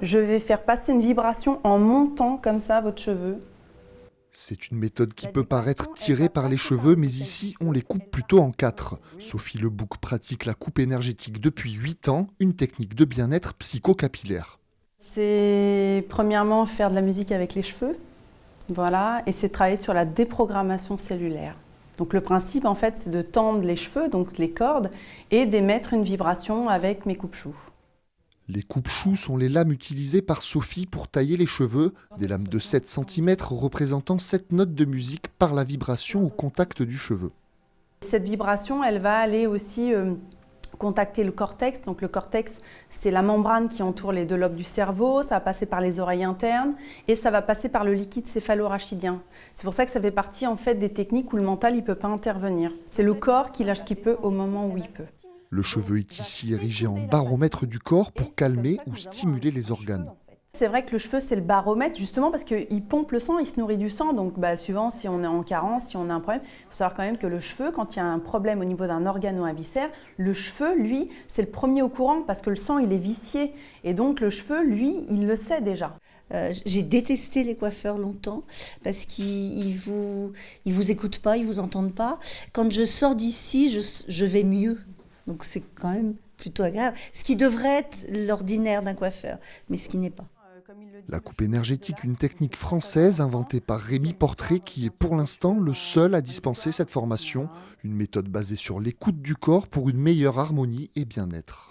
Je vais faire passer une vibration en montant comme ça votre cheveu. C'est une méthode qui La peut paraître vibration, elle tirée va par les passer par cheveux, le mais système ici, on les nerveux, coupe elle va plutôt en aller 4. oui. Sophie Lebouc pratique la coupe énergétique depuis 8 ans, une technique de bien-être psychocapillaire. C'est premièrement faire de la musique avec les cheveux, voilà, et c'est travailler sur la déprogrammation cellulaire. Donc le principe en fait c'est de tendre les cheveux, donc les cordes, et d'émettre une vibration avec mes coupe-choux. Les coupe-choux sont les lames utilisées par Sophie pour tailler les cheveux, des lames de 7 cm représentant 7 notes de musique par la vibration au contact du cheveu. Cette vibration, elle va aller aussi contacter le cortex. Donc le cortex, c'est la membrane qui entoure les deux lobes du cerveau, ça va passer par les oreilles internes et ça va passer par le liquide céphalo-rachidien. C'est pour ça que ça fait partie en fait des techniques où le mental ne peut pas intervenir. C'est le corps qui lâche ce qu'il peut au moment où il peut. Le cheveu est ici érigé en baromètre du corps pour calmer ou stimuler les organes. C'est vrai que le cheveu, c'est le baromètre, justement parce qu'il pompe le sang, il se nourrit du sang. Donc, suivant si on est en carence, si on a un problème, il faut savoir quand même que le cheveu, quand il y a un problème au niveau d'un organe ou un viscère, le cheveu, lui, c'est le premier au courant parce que le sang, il est vicié. Et donc, le cheveu, lui, il le sait déjà. J'ai détesté les coiffeurs longtemps parce qu'ils vous écoutent pas, ils vous entendent pas. Quand je sors d'ici, je vais mieux. Donc, c'est quand même plutôt agréable. Ce qui devrait être l'ordinaire d'un coiffeur, mais ce qui n'est pas. La coupe énergétique, une technique française inventée par Rémi Portrait qui est pour l'instant le seul à dispenser cette formation, une méthode basée sur l'écoute du corps pour une meilleure harmonie et bien-être.